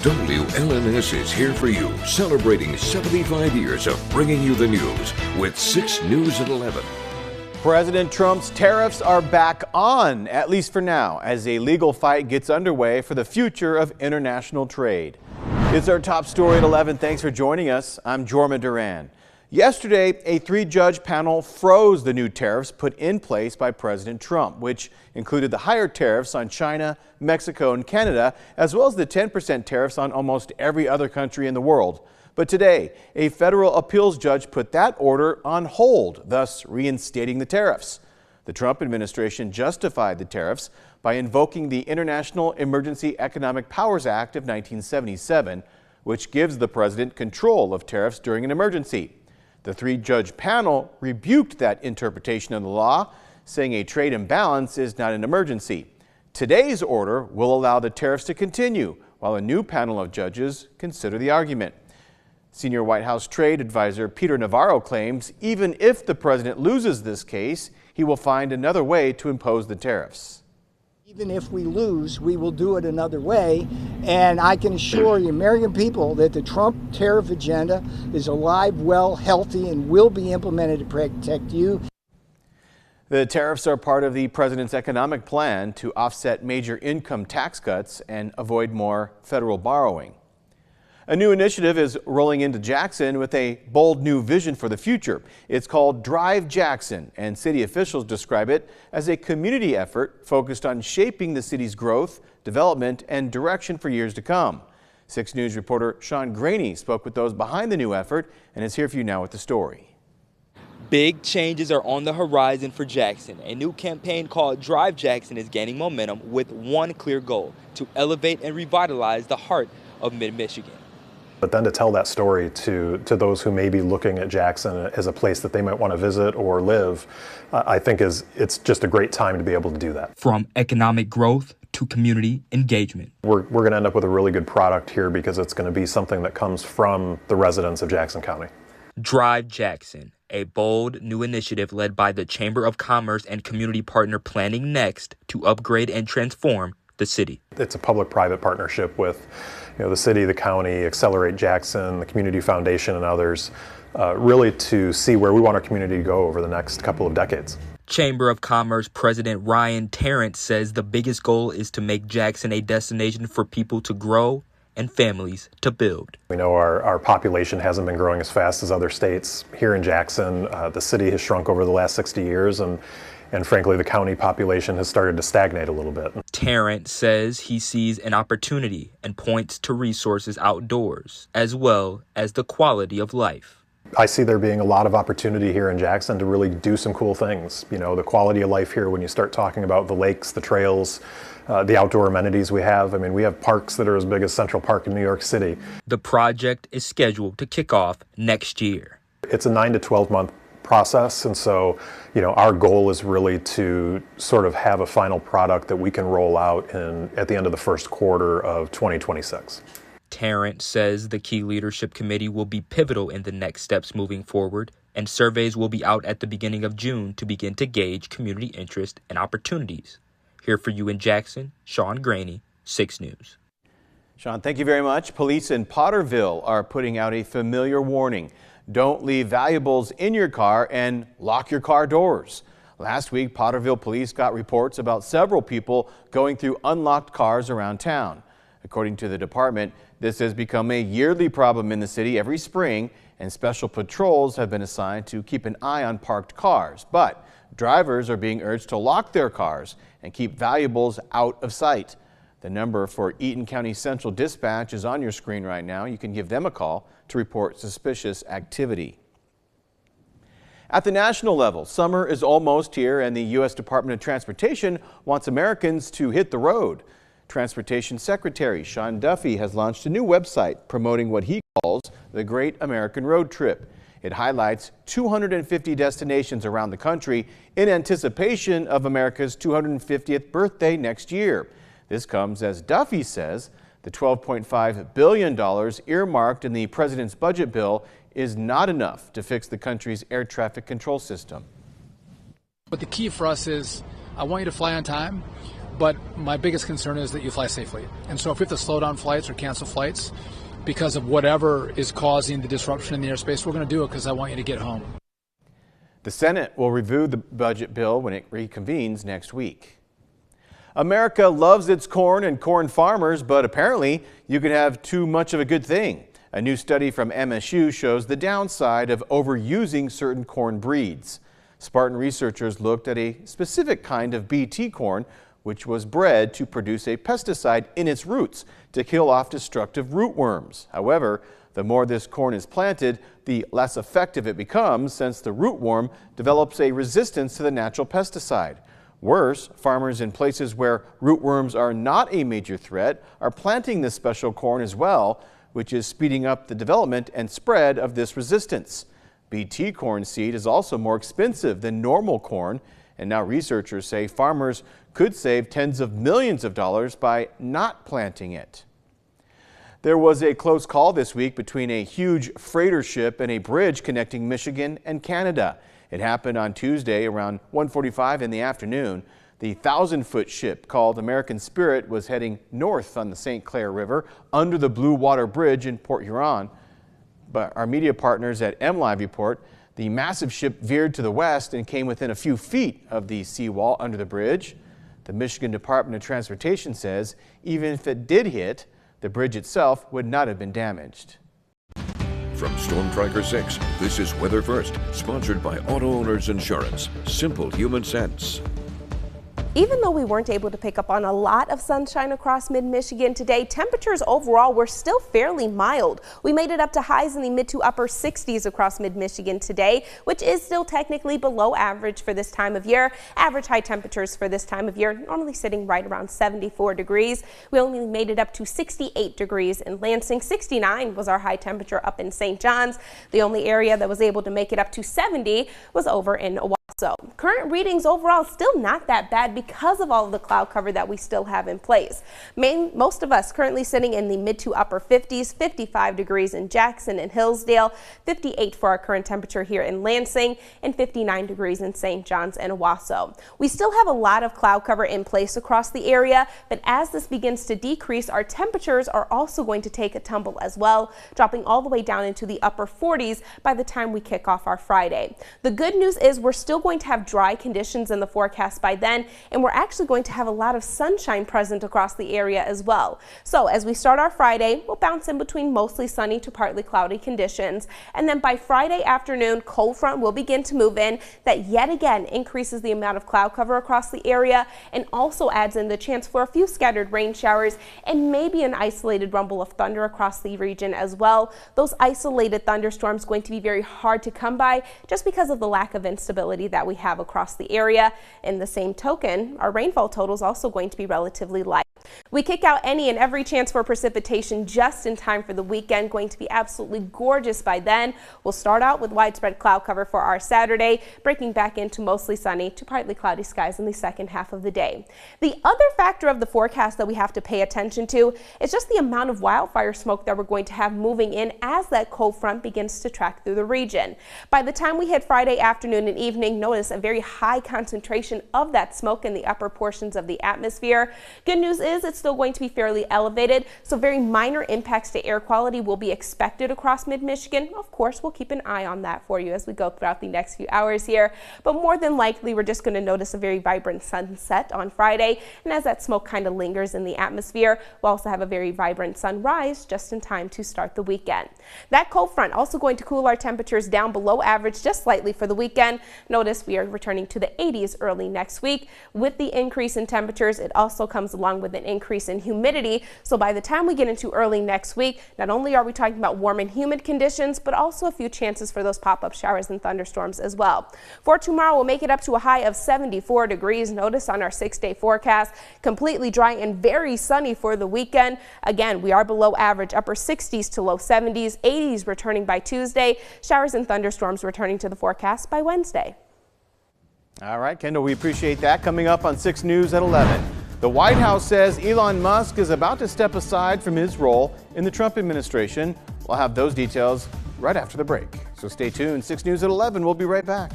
WLNS is here for you, celebrating 75 years of bringing you the news with 6 News at 11. President Trump's tariffs are back on, at least for now, as a legal fight gets underway for the future of international trade. It's our top story at 11. Thanks for joining us. I'm Jorma Duran. Yesterday, a 3-judge panel froze the new tariffs put in place by President Trump, which included the higher tariffs on China, Mexico, and Canada, as well as the 10% tariffs on almost every other country in the world. But today, a federal appeals judge put that order on hold, thus reinstating the tariffs. The Trump administration justified the tariffs by invoking the International Emergency Economic Powers Act of 1977, which gives the president control of tariffs during an emergency. The 3-judge panel rebuked that interpretation of the law, saying a trade imbalance is not an emergency. Today's order will allow the tariffs to continue, while a new panel of judges consider the argument. Senior White House trade advisor Peter Navarro claims even if the president loses this case, he will find another way to impose the tariffs. Even if we lose, we will do it another way. And I can assure the American people that the Trump tariff agenda is alive, well, healthy, and will be implemented to protect you. The tariffs are part of the president's economic plan to offset major income tax cuts and avoid more federal borrowing. A new initiative is rolling into Jackson with a bold new vision for the future. It's called Drive Jackson, and city officials describe it as a community effort focused on shaping the city's growth, development, and direction for years to come. 6 News reporter Sean Graney spoke with those behind the new effort and is here for you now with the story. Big changes are on the horizon for Jackson. A new campaign called Drive Jackson is gaining momentum with one clear goal: to elevate and revitalize the heart of Mid-Michigan. But then to tell that story to those who may be looking at Jackson as a place that they might want to visit or live, I think it's just a great time to be able to do that. From economic growth to community engagement. We're going to end up with a really good product here because it's going to be something that comes from the residents of Jackson County. Drive Jackson, a bold new initiative led by the Chamber of Commerce and community partner Planning Next to upgrade and transform the city. It's a public-private partnership with the city, the county, Accelerate Jackson, the Community Foundation, and others, really to see where we want our community to go over the next couple of decades. Chamber of Commerce President Ryan Tarrant says the biggest goal is to make Jackson a destination for people to grow and families to build. We know our population hasn't been growing as fast as other states. Here in Jackson, the city has shrunk over the last 60 years, and frankly, the county population has started to stagnate a little bit. Tarrant says he sees an opportunity and points to resources outdoors, as well as the quality of life. I see there being a lot of opportunity here in Jackson to really do some cool things. The quality of life here when you start talking about the lakes, the trails, the outdoor amenities we have. We have parks that are as big as Central Park in New York City. The project is scheduled to kick off next year. It's a 9 to 12 month process, and so our goal is really to sort of have a final product that we can roll out at the end of the first quarter of 2026. Tarrant says the key leadership committee will be pivotal in the next steps moving forward, and surveys will be out at the beginning of June to begin to gauge community interest and opportunities. Here for you in Jackson, Sean Graney, 6 News. Sean, thank you very much. Police in Potterville are putting out a familiar warning. Don't leave valuables in your car and lock your car doors. Last week, Potterville police got reports about several people going through unlocked cars around town. According to the department, this has become a yearly problem in the city every spring, and special patrols have been assigned to keep an eye on parked cars. But drivers are being urged to lock their cars and keep valuables out of sight. The number for Eaton County Central Dispatch is on your screen right now. You can give them a call to report suspicious activity. At the national level, summer is almost here, and the U.S. Department of Transportation wants Americans to hit the road. Transportation Secretary Sean Duffy has launched a new website promoting what he calls the Great American Road Trip. It highlights 250 destinations around the country in anticipation of America's 250th birthday next year. This comes as Duffy says the $12.5 billion earmarked in the president's budget bill is not enough to fix the country's air traffic control system. But the key for us is I want you to fly on time, But my biggest concern is that you fly safely. And so if we have to slow down flights or cancel flights because of whatever is causing the disruption in the airspace, we're going to do it because I want you to get home. The Senate will review the budget bill when it reconvenes next week. America loves its corn and corn farmers, but apparently you could have too much of a good thing. A new study from MSU shows the downside of overusing certain corn breeds. Spartan researchers looked at a specific kind of BT corn, which was bred to produce a pesticide in its roots to kill off destructive rootworms. However, the more this corn is planted, the less effective it becomes, since the rootworm develops a resistance to the natural pesticide. Worse, farmers in places where rootworms are not a major threat are planting this special corn as well, which is speeding up the development and spread of this resistance. BT corn seed is also more expensive than normal corn, and now researchers say farmers could save tens of millions of dollars by not planting it. There was a close call this week between a huge freighter ship and a bridge connecting Michigan and Canada. It happened on Tuesday around 1:45 in the afternoon. The 1,000-foot ship called American Spirit was heading north on the St. Clair River under the Blue Water Bridge in Port Huron. But our media partners at MLive report the massive ship veered to the west and came within a few feet of the seawall under the bridge. The Michigan Department of Transportation says even if it did hit, the bridge itself would not have been damaged. From Storm Tracker 6, this is Weather First, sponsored by Auto Owners Insurance. Simple human sense. Even though we weren't able to pick up on a lot of sunshine across mid-Michigan today, temperatures overall were still fairly mild. We made it up to highs in the mid to upper 60s across mid-Michigan today, which is still technically below average for this time of year. Average high temperatures for this time of year normally sitting right around 74 degrees. We only made it up to 68 degrees in Lansing. 69 was our high temperature up in St. John's. The only area that was able to make it up to 70 was over in Owasso. Current readings overall still not that bad because of all of the cloud cover that we still have in place. Most of us currently sitting in the mid to upper 50s, 55 degrees in Jackson and Hillsdale, 58 for our current temperature here in Lansing, and 59 degrees in St. John's and Owasso. We still have a lot of cloud cover in place across the area, but as this begins to decrease, our temperatures are also going to take a tumble as well, dropping all the way down into the upper 40s by the time we kick off our Friday. The good news is we're still going to have dry conditions in the forecast by then, and we're actually going to have a lot of sunshine present across the area as well. So as we start our Friday, we'll bounce in between mostly sunny to partly cloudy conditions, and then by Friday afternoon, cold front will begin to move in. That yet again increases the amount of cloud cover across the area and also adds in the chance for a few scattered rain showers and maybe an isolated rumble of thunder across the region as well. Those isolated thunderstorms going to be very hard to come by just because of the lack of instability that we have across the area. In the same token, our rainfall total is also going to be relatively light. We kick out any and every chance for precipitation just in time for the weekend. Going to be absolutely gorgeous by then. We'll start out with widespread cloud cover for our Saturday, breaking back into mostly sunny to partly cloudy skies in the second half of the day. The other factor of the forecast that we have to pay attention to is just the amount of wildfire smoke that we're going to have moving in as that cold front begins to track through the region. By the time we hit Friday afternoon and evening, notice a very high concentration of that smoke in the upper portions of the atmosphere. Good news is it's still going to be fairly elevated, so very minor impacts to air quality will be expected across mid-Michigan. Of course, we'll keep an eye on that for you as we go throughout the next few hours here, but more than likely we're just going to notice a very vibrant sunset on Friday, and as that smoke kind of lingers in the atmosphere, we'll also have a very vibrant sunrise just in time to start the weekend. That cold front also going to cool our temperatures down below average just slightly for the weekend. Notice we are returning to the 80s early next week. With the increase in temperatures, it also comes along with an increase in humidity. So by the time we get into early next week, not only are we talking about warm and humid conditions, but also a few chances for those pop-up showers and thunderstorms as well. For tomorrow, we'll make it up to a high of 74 degrees. Notice on our 6-day forecast, completely dry and very sunny for the weekend. Again, we are below average, upper 60s to low 70s, 80s returning by Tuesday. Showers and thunderstorms returning to the forecast by Wednesday. All right, Kendall, we appreciate that. Coming up on 6 News at 11. The White House says Elon Musk is about to step aside from his role in the Trump administration. We'll have those details right after the break. So stay tuned. 6 News at 11. We'll be right back.